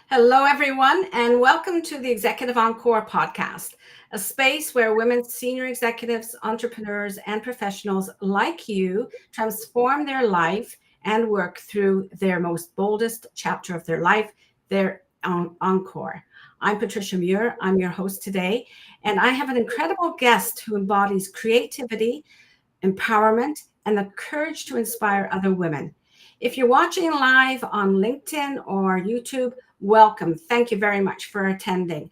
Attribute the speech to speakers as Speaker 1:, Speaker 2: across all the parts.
Speaker 1: Hello, everyone, and welcome to the Executive Encore podcast, a space where women senior executives, entrepreneurs, and professionals like you transform their life and work through their most boldest chapter of their life, their encore. I'm Patricia Muir. I'm your host today, and I have an incredible guest who embodies creativity, empowerment, and the courage to inspire other women. If you're watching live on LinkedIn or YouTube, welcome. Thank you very much for attending.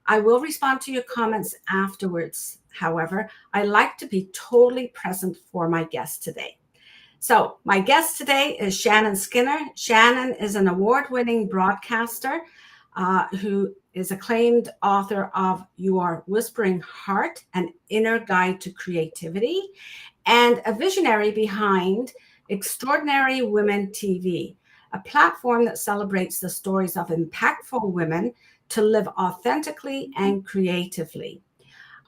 Speaker 1: I will respond to your comments afterwards. However, I like to be totally present for my guest today. So my guest today is Shannon Skinner. Shannon is an award-winning broadcaster who is acclaimed author of Your Whispering Heart, an inner guide to creativity, and a visionary behind Extraordinary Women TV, a platform that celebrates the stories of impactful women to live authentically and creatively.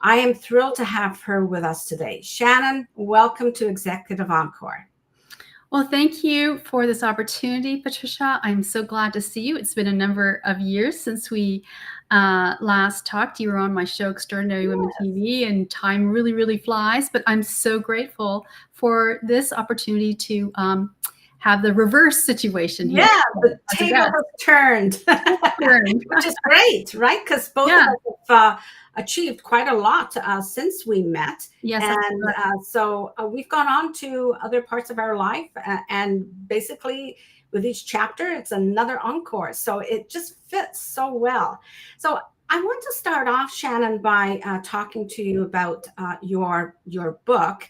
Speaker 1: I am thrilled to have her with us today. Shannon, welcome to Executive Encore.
Speaker 2: Well, thank you for this opportunity, Patricia. I'm so glad to see you. It's been a number of years since we last talked. You were on my show, Extraordinary Women TV, and time really, really flies. But I'm so grateful for this opportunity to have the reverse situation here.
Speaker 1: Yeah, the table has turned, which is great, right? Because both of us have achieved quite a lot since we met.
Speaker 2: Yes,
Speaker 1: and so we've gone on to other parts of our life, and basically with each chapter, it's another encore. So it just fits so well. So I want to start off, Shannon, by talking to you about your book,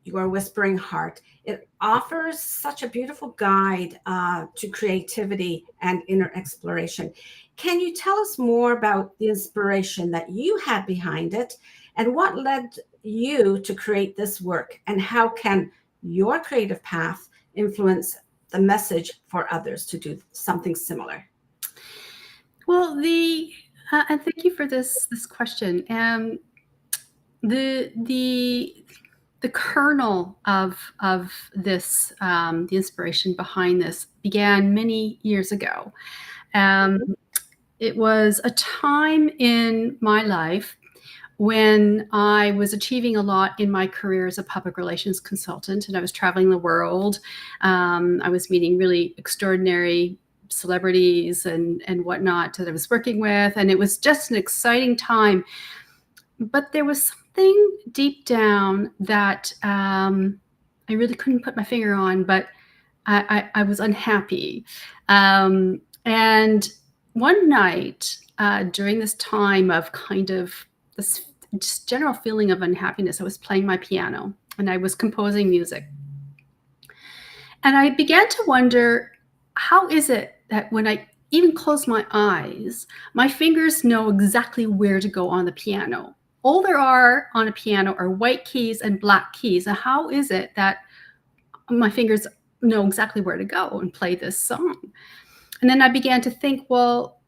Speaker 1: Your Whispering Heart. It offers such a beautiful guide to creativity and inner exploration. Can you tell us more about the inspiration that you had behind it and what led you to create this work, and how can your creative path influence the message for others to do something similar?
Speaker 2: Well, and thank you for this question. The kernel of this, the inspiration behind this began many years ago. It was a time in my life when I was achieving a lot in my career as a public relations consultant, and I was traveling the world. I was meeting really extraordinary celebrities and whatnot that I was working with, and it was just an exciting time. But there was something deep down that I really couldn't put my finger on, but I was unhappy. And one night during this time of kind of this just general feeling of unhappiness, I was playing my piano and I was composing music. And I began to wonder, how is it that when I even close my eyes, my fingers know exactly where to go on the piano? All there are on a piano are white keys and black keys. And how is it that my fingers know exactly where to go and play this song? And then I began to think, well,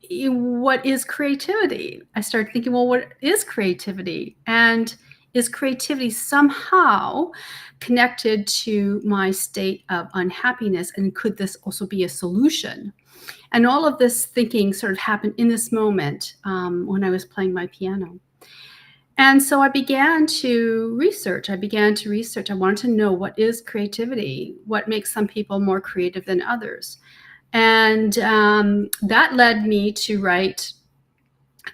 Speaker 2: what is creativity? I started thinking, well, what is creativity? And is creativity somehow connected to my state of unhappiness? And could this also be a solution? And all of this thinking sort of happened in this moment when I was playing my piano. And so I began to research. I wanted to know, what is creativity? What makes some people more creative than others? And that led me to write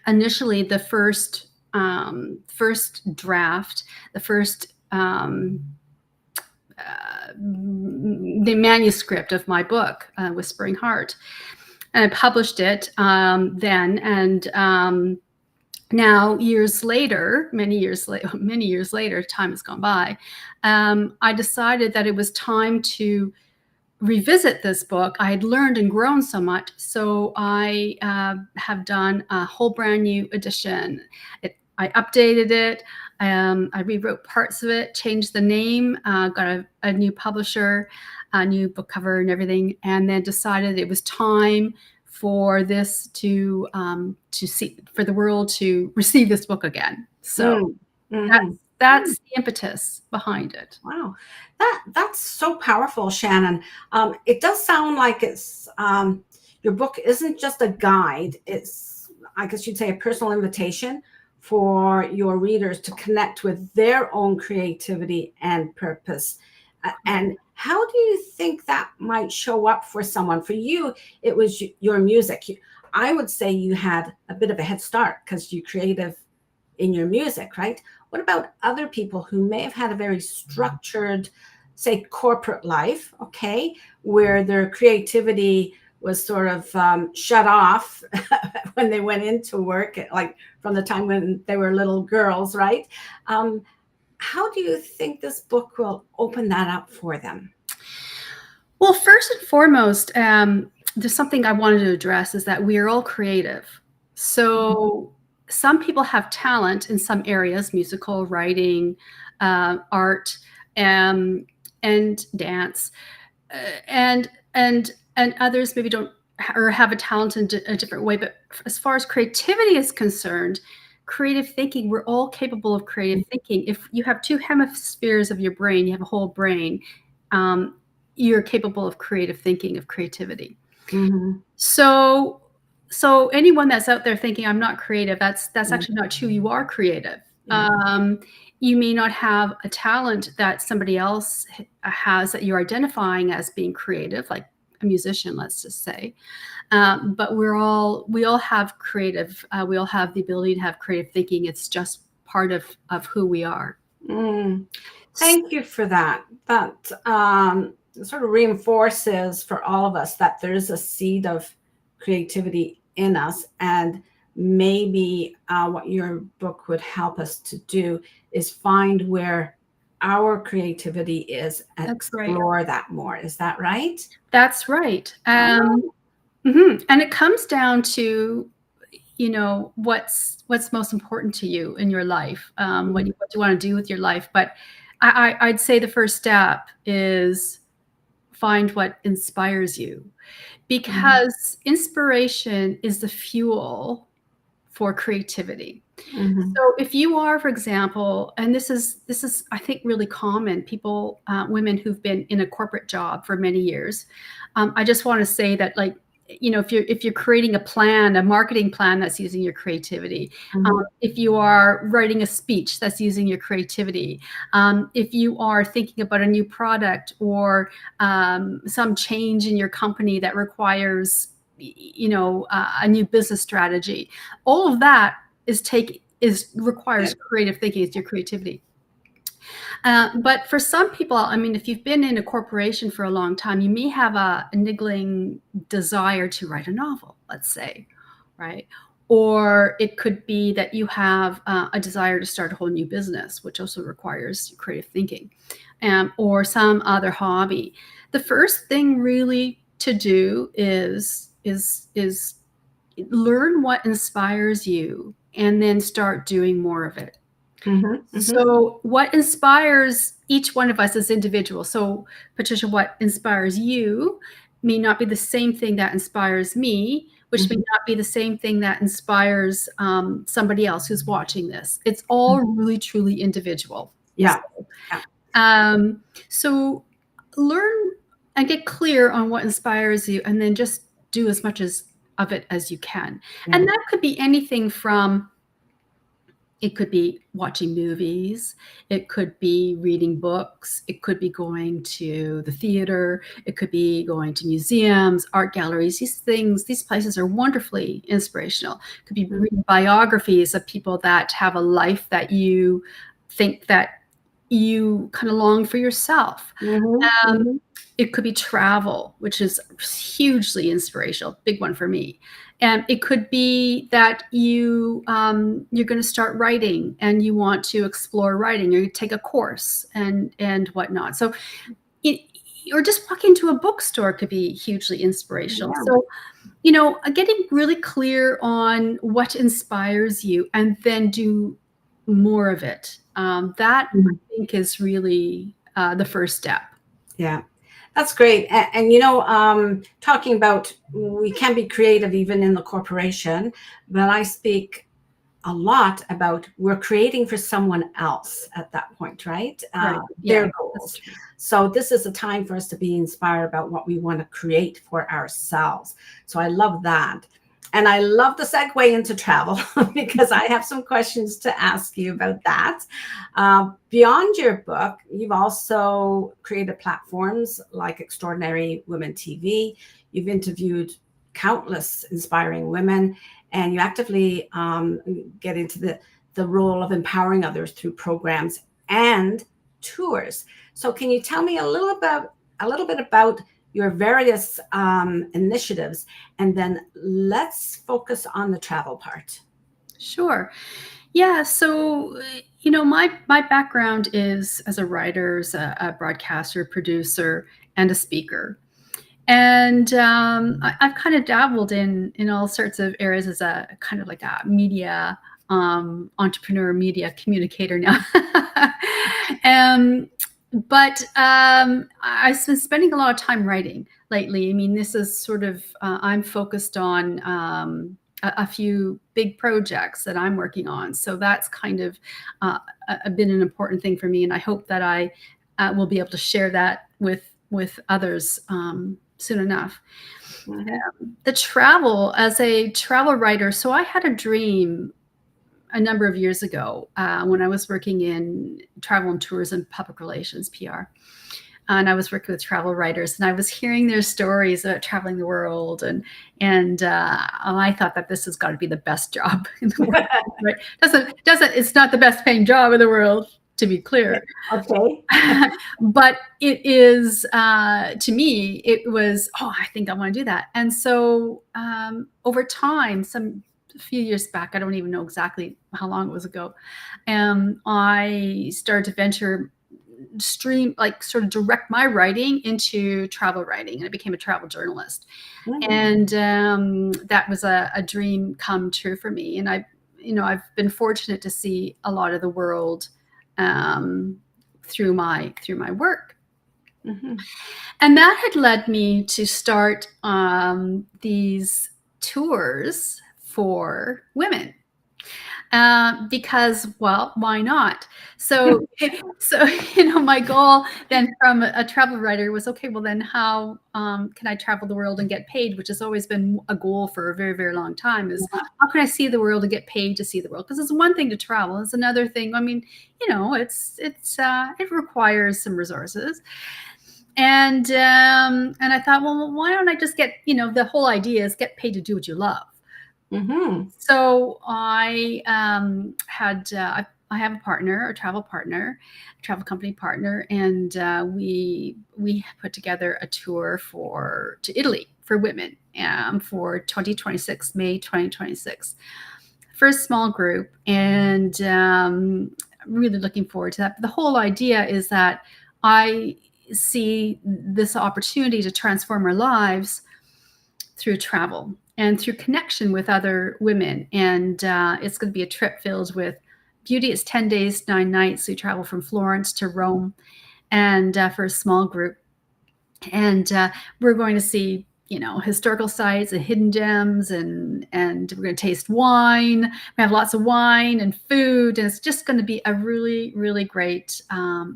Speaker 2: initially the first draft, the manuscript of my book, Whispering Heart. And I published it then, and now many years later, time has gone by, I decided that it was time to revisit this book. I had learned and grown so much, so I have done a whole brand new edition. I updated it. I rewrote parts of it, changed the name, got a new publisher, a new book cover and everything, and then decided it was time for this for the world to receive this book again. So That's the impetus behind it.
Speaker 1: Wow, that's so powerful, Shannon. It does sound like it's your book isn't just a guide. It's, I guess you'd say, a personal invitation for your readers to connect with their own creativity and purpose. And how do you think that might show up for someone? For you, it was your music. I would say you had a bit of a head start because you're creative in your music, right? What about other people who may have had a very structured, say, corporate life, okay, where their creativity was sort of shut off when they went into work, like from the time when they were little girls, right? How do you think this book will open that up for them?
Speaker 2: Well, first and foremost, there's something I wanted to address is that we are all creative. So some people have talent in some areas, musical, writing, art, and dance, and others maybe don't or have a talent in a different way. But as far as creativity is concerned, creative thinking, we're all capable of creative thinking. If you have two hemispheres of your brain, you have a whole brain, you're capable of creative thinking, of creativity.
Speaker 1: Mm-hmm.
Speaker 2: So anyone that's out there thinking I'm not creative, that's actually not true. You are creative.
Speaker 1: Yeah.
Speaker 2: You may not have a talent that somebody else has that you're identifying as being creative, like a musician, let's just say. But we all have creative. We all have the ability to have creative thinking. It's just part of who we are.
Speaker 1: Thank you for that. That sort of reinforces for all of us that there is a seed of creativity in us. And maybe what your book would help us to do is find where our creativity is and explore that more. Is that right?
Speaker 2: That's right. And it comes down to, what's most important to you in your life, what you want to do with your life. But I'd say the first step is find what inspires you, because inspiration is the fuel for creativity. So if you are, for example, and this is I think really common, people, women who've been in a corporate job for many years, I just want to say that, like, if you're creating a marketing plan that's using your creativity, if you are writing a speech that's using your creativity, if you are thinking about a new product or some change in your company that requires a new business strategy, all of that requires creative thinking. It's your creativity. But for some people, I mean, if you've been in a corporation for a long time, you may have a niggling desire to write a novel, let's say, right? Or it could be that you have a desire to start a whole new business, which also requires creative thinking, or some other hobby. The first thing really to do is learn what inspires you and then start doing more of it. So what inspires each one of us as individuals? So Patricia, what inspires you may not be the same thing that inspires me, which may not be the same thing that inspires somebody else who's watching this. It's all really, truly individual. So learn and get clear on what inspires you, and then just do as much of it as you can. And that could be anything from, it could be watching movies, it could be reading books, it could be going to the theater, it could be going to museums, art galleries. These places are wonderfully inspirational. It could be reading biographies of people that have a life that you think that you kind of long for yourself. It could be travel, which is hugely inspirational, big one for me. And it could be that you're going to start writing and you want to explore writing, or you take a course and whatnot. So, or just walk into a bookstore could be hugely inspirational. So, getting really clear on what inspires you and then do more of it. That I think is really the first step.
Speaker 1: Yeah. That's great. And talking about we can be creative even in the corporation, but I speak a lot about we're creating for someone else at that point, right?
Speaker 2: Right. Yeah,
Speaker 1: Their
Speaker 2: that's
Speaker 1: goals.
Speaker 2: true.
Speaker 1: So this is a time for us to be inspired about what we want to create for ourselves. So I love that. And I love the segue into travel because I have some questions to ask you about that. Beyond your book, you've also created platforms like Extraordinary Women TV. You've interviewed countless inspiring women, and you actively get into the role of empowering others through programs and tours. So, can you tell me a little bit about your various initiatives, and then let's focus on the travel part.
Speaker 2: Sure. Yeah. So, my background is as a writer, as a broadcaster, producer, and a speaker. And I've kind of dabbled in all sorts of areas as a kind of like a media entrepreneur, media communicator now. um, but I've been spending a lot of time writing lately. I mean, this is sort of I'm focused on a few big projects that I'm working on. So that's kind of been an important thing for me, and I hope that I will be able to share that with others soon enough. The travel, as a travel writer, so I had a dream a number of years ago when I was working in travel and tourism, public relations, PR. And I was working with travel writers, and I was hearing their stories about traveling the world, and I thought that this has got to be the best job in the world. Right? It's not the best paying job in the world, to be clear.
Speaker 1: Okay.
Speaker 2: But it is, to me, it was, I think I want to do that. And so over time, a few years back, I don't even know exactly how long it was ago, I started to venture sort of direct my writing into travel writing, and I became a travel journalist. And that was a dream come true for me. And I've been fortunate to see a lot of the world through my work. And that had led me to start these tours for women. Because, well, why not? So my goal then from a travel writer was, okay, well then how can I travel the world and get paid, which has always been a goal for a very, very long time, is how can I see the world and get paid to see the world? Because it's one thing to travel. It's another thing. I mean, it requires some resources. And I thought, well, why don't I just get, the whole idea is get paid to do what you love. So I have a partner, a travel company partner, and we put together a tour to Italy for women for 2026, May 2026, for a small group, and really looking forward to that. But the whole idea is that I see this opportunity to transform our lives through travel and through connection with other women. And it's going to be a trip filled with beauty. It's 10 days, 9 nights. We travel from Florence to Rome, and for a small group. And we're going to see, historical sites and hidden gems, and we're going to taste wine. We have lots of wine and food, and it's just going to be a really, really great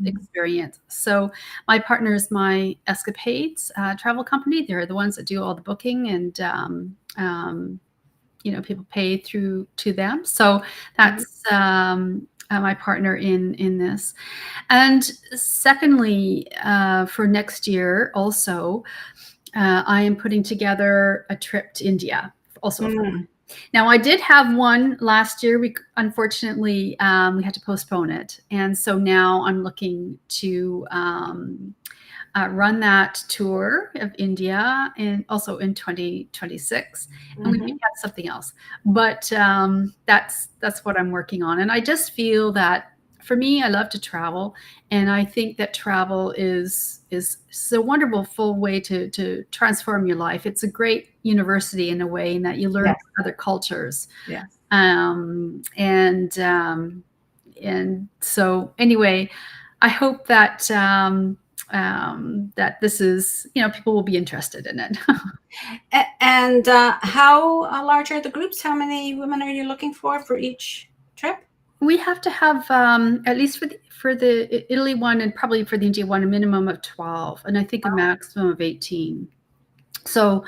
Speaker 2: experience. So my partner is my Escapades travel company. They're the ones that do all the booking, and people pay through to them. So that's my partner in this. And secondly, for next year also, I am putting together a trip to India also. Now, I did have one last year. Unfortunately, we had to postpone it. And so now I'm looking to run that tour of India, and also in 2026. And we may have something else. But that's what I'm working on. And I just feel that, for me, I love to travel, and I think that travel is a wonderful, full way to transform your life. It's a great university in a way, in that you learn other cultures.
Speaker 1: Yes.
Speaker 2: And so anyway, I hope that that this is, people will be interested in it.
Speaker 1: And how large are the groups? How many women are you looking for each trip?
Speaker 2: We have to have at least for the Italy one and probably for the India one a minimum of 12, and I think a maximum of 18. So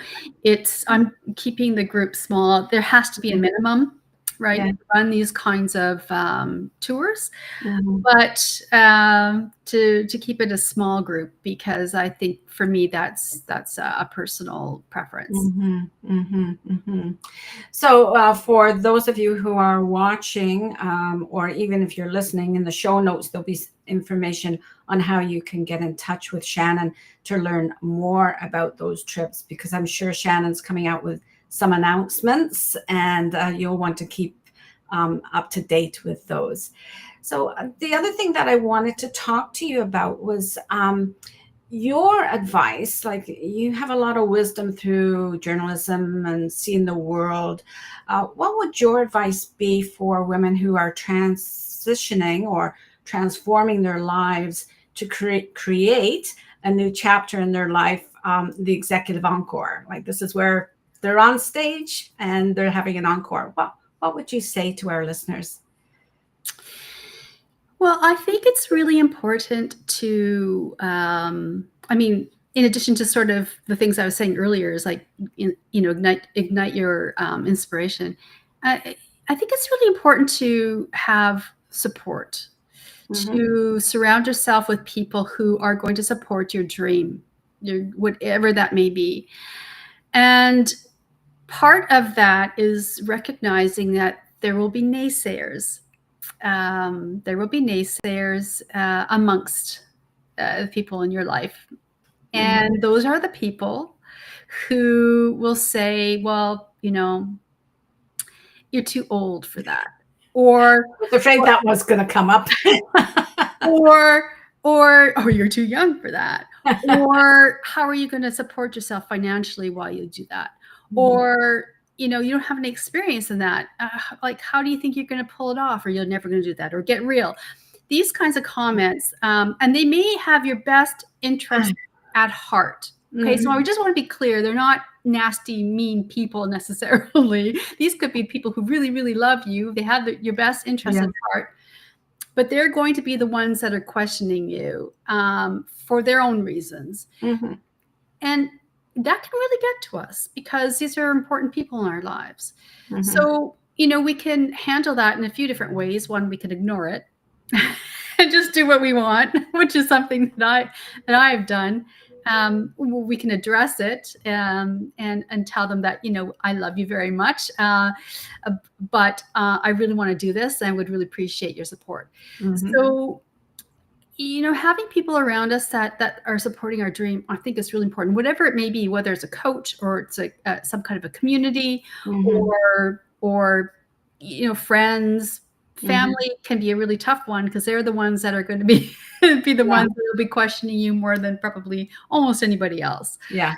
Speaker 2: I'm keeping the group small. There has to be a minimum, right?
Speaker 1: Yeah.
Speaker 2: To run these kinds of tours,
Speaker 1: Mhm.
Speaker 2: but to keep it a small group, because I think for me that's a personal preference.
Speaker 1: Mhm, mhm, mhm. So, for those of you who are watching, or even if you're listening, in the show notes, there'll be information on how you can get in touch with Shannon to learn more about those trips, because I'm sure Shannon's coming out with some announcements, and you'll want to keep up to date with those. So, the other thing that I wanted to talk to you about was your advice. Like, you have a lot of wisdom through journalism and seeing the world. What would your advice be for women who are transitioning or transforming their lives to create a new chapter in their life, the executive encore? Like, this is where they're on stage and they're having an encore. What would you say to our listeners?
Speaker 2: Well, I think it's really important to, I mean, in addition to sort of the things I was saying earlier, is like, ignite your inspiration. I think it's really important to have support,
Speaker 1: Mm-hmm.
Speaker 2: to surround yourself with people who are going to support your dream, whatever that may be. And part of that is recognizing that there will be naysayers. Amongst people in your life.
Speaker 1: Mm-hmm.
Speaker 2: And those are the people who will say, well, you're too old for that. Or,
Speaker 1: I was afraid that was going to come up.
Speaker 2: or you're too young for that. Or how are you going to support yourself financially while you do that?
Speaker 1: Mhm.
Speaker 2: Or, you don't have any experience in that. Like, how do you think you're going to pull it off? Or you're never going to do that, or get real. These kinds of comments, and they may have your best interest at heart. Okay, so I just want to be clear. They're not nasty, mean people necessarily. These could be people who really, really love you. They have your best interest at heart, but they're going to be the ones that are questioning you for their own reasons.
Speaker 1: Mm-hmm.
Speaker 2: And that can really get to us, because these are important people in our lives.
Speaker 1: Mm-hmm.
Speaker 2: So, we can handle that in a few different ways. One, we can ignore it and just do what we want, which is something that I've done. We can address it and tell them that, I love you very much, but I really want to do this, and I would really appreciate your support.
Speaker 1: Mm-hmm.
Speaker 2: So, having people around us that are supporting our dream, I think is really important, whatever it may be, whether it's a coach or it's some kind of a community,
Speaker 1: Mm-hmm.
Speaker 2: or friends. Family can be a really tough one, because they're the ones that are going to be the ones that will be questioning you more than probably almost anybody else.
Speaker 1: Yeah.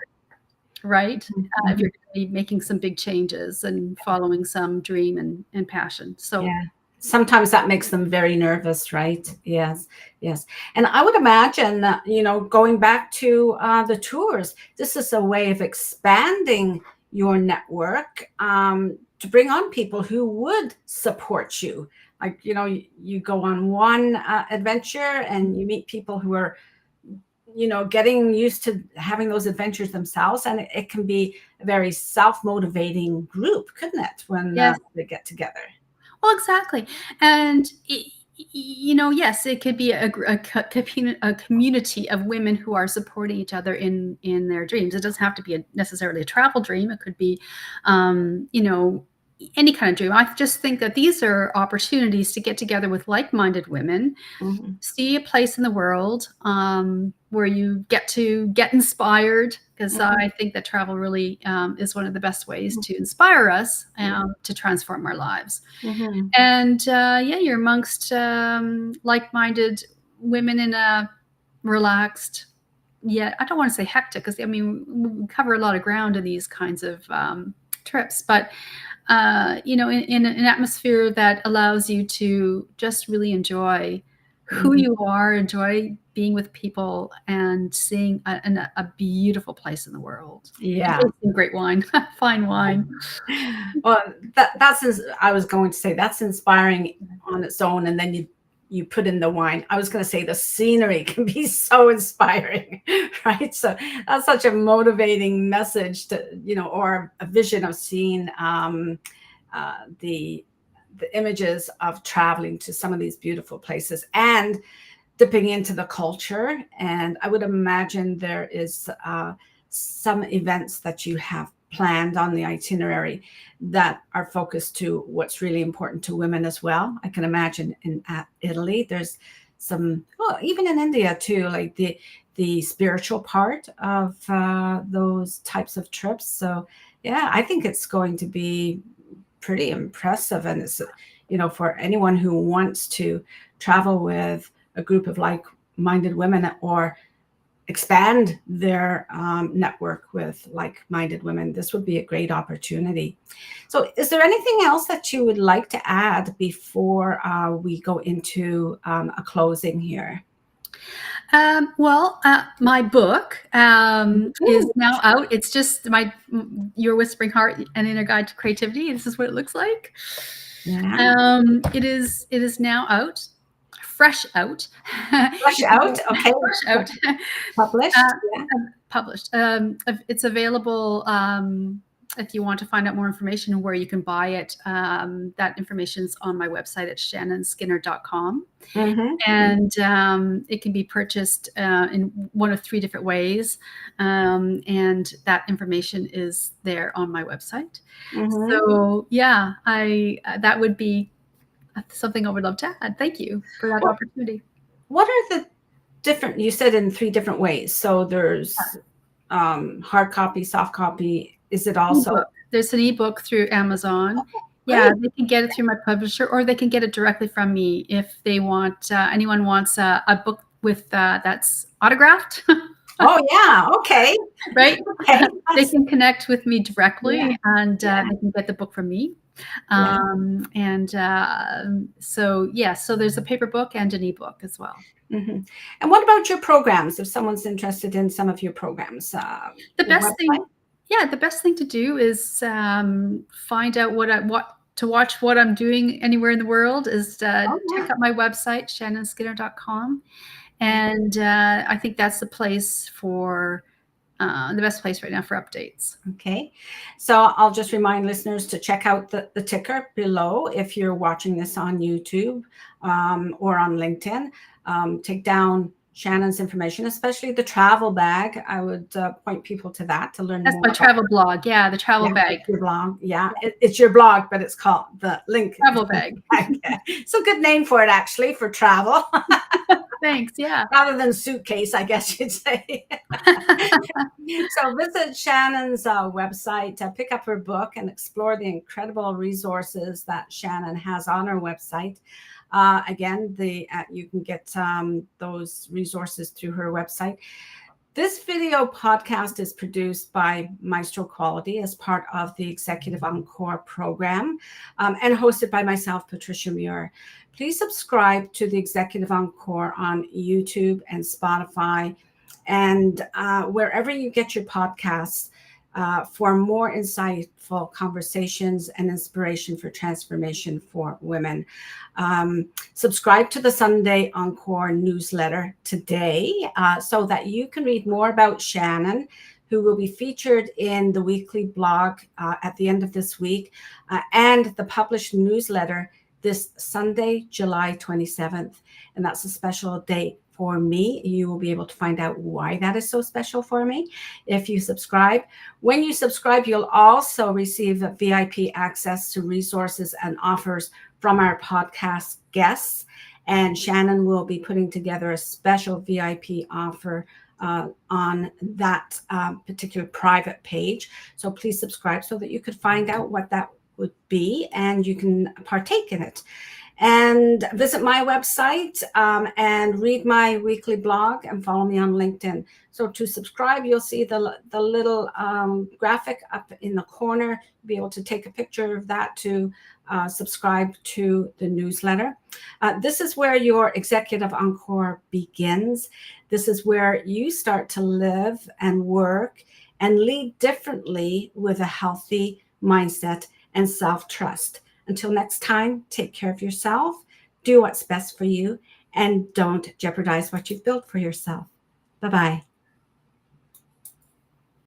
Speaker 2: Right.
Speaker 1: Mm-hmm.
Speaker 2: If you're going to be making some big changes and following some dream and passion. So
Speaker 1: Yeah. Sometimes that makes them very nervous, right? Yes, yes. And I would imagine that, going back to the tours, this is a way of expanding your network, to bring on people who would support you. Like, you go on one adventure and you meet people who are, getting used to having those adventures themselves. And it can be a very self-motivating group, couldn't it, when
Speaker 2: yes.
Speaker 1: they get together?
Speaker 2: Well, exactly. And, yes, it could be a community of women who are supporting each other in their dreams. It doesn't have to be necessarily a travel dream. It could be, any kind of dream. I just think that these are opportunities to get together with like-minded women,
Speaker 1: Mm-hmm.
Speaker 2: see a place in the world where you get to get inspired, because I think that travel really is one of the best ways to inspire us to transform our lives.
Speaker 1: Mm-hmm.
Speaker 2: And you're amongst like-minded women in a relaxed, I don't want to say hectic, because we cover a lot of ground in these kinds of trips, but in an atmosphere that allows you to just really enjoy who you are, enjoy being with people, and seeing a beautiful place in the world.
Speaker 1: Yeah.
Speaker 2: And tasting great wine, fine wine.
Speaker 1: Well, I was going to say that's inspiring on its own, and then you put in the wine. I was going to say the scenery can be so inspiring, right? So that's such a motivating message to, or a vision of seeing the images of traveling to some of these beautiful places and dipping into the culture. And I would imagine there is some events that you have planned on the itinerary that are focused to what's really important to women as well. I can imagine in Italy, there's some, well, even in India too, like the spiritual part of those types of trips. So yeah, I think it's going to be pretty impressive. And it's, for anyone who wants to travel with a group of like-minded women or expand their network with like-minded women, this would be a great opportunity. So is there anything else that you would like to add before we go into a closing here?
Speaker 2: My book is now out. It's just Your Whispering Heart, an Inner Guide to Creativity. This is what it looks like.
Speaker 1: Yeah.
Speaker 2: It is now out. Fresh out.
Speaker 1: Fresh out. Okay.
Speaker 2: Fresh out.
Speaker 1: Published. Yeah.
Speaker 2: Published. It's available. If you want to find out more information where you can buy it, that information is on my website at shannonskinner.com.
Speaker 1: Mm-hmm.
Speaker 2: And it can be purchased in one of 3 different ways. And that information is there on my website.
Speaker 1: Mm-hmm.
Speaker 2: So yeah, that would be something I would love to add. Thank you for that opportunity.
Speaker 1: What are the different, you said in 3 different ways. So there's hard copy, soft copy. Is it also?
Speaker 2: E-book. There's an ebook through Amazon.
Speaker 1: Okay,
Speaker 2: yeah, they can get it through my publisher, or they can get it directly from me if they want. Anyone wants a book with that's autographed.
Speaker 1: Oh yeah, okay.
Speaker 2: Right.
Speaker 1: Okay.
Speaker 2: They can connect with me directly, and they can get the book from me. So there's a paper book and an ebook as well.
Speaker 1: Mm-hmm. And what about your programs? If someone's interested in some of your programs,
Speaker 2: the best thing to do is find out to watch what I'm doing anywhere in the world is check out my website, shannonskinner.com. And I think that's the place the best place right now for updates.
Speaker 1: Okay. So I'll just remind listeners to check out the ticker below if you're watching this on YouTube or on LinkedIn. Take down Shannon's information, especially the travel bag. I would point people to that to learn
Speaker 2: more. That's my travel blog. Yeah, the travel bag.
Speaker 1: Your blog. Yeah, it's your blog, but it's called the link.
Speaker 2: Travel bag.
Speaker 1: It's a good name for it, actually, for travel.
Speaker 2: Thanks. Yeah.
Speaker 1: Rather than suitcase, I guess you'd say. So visit Shannon's website, pick up her book, and explore the incredible resources that Shannon has on her website. Again, you can get those resources through her website. This video podcast is produced by Maestro Quality as part of the Executive Encore program and hosted by myself, Patricia Muir. Please subscribe to the Executive Encore on YouTube and Spotify and wherever you get your podcasts for more insightful conversations and inspiration for transformation for women. Subscribe to the Sunday Encore newsletter today so that you can read more about Shannon, who will be featured in the weekly blog at the end of this week, and the published newsletter this Sunday, July 27th. And that's a special date for me. You will be able to find out why that is so special for me if you subscribe. When you subscribe, you'll also receive VIP access to resources and offers from our podcast guests. And Shannon will be putting together a special VIP offer on that particular private page. So please subscribe so that you could find out what that would be and you can partake in it. And visit my website and read my weekly blog and follow me on LinkedIn. So to subscribe, you'll see the little graphic up in the corner. You'll be able to take a picture of that to subscribe to the newsletter. This is where your Executive Encore begins. This is where you start to live and work and lead differently with a healthy mindset and self-trust. Until next time, take care of yourself, do what's best for you, and don't jeopardize what you've built for yourself. Bye-bye.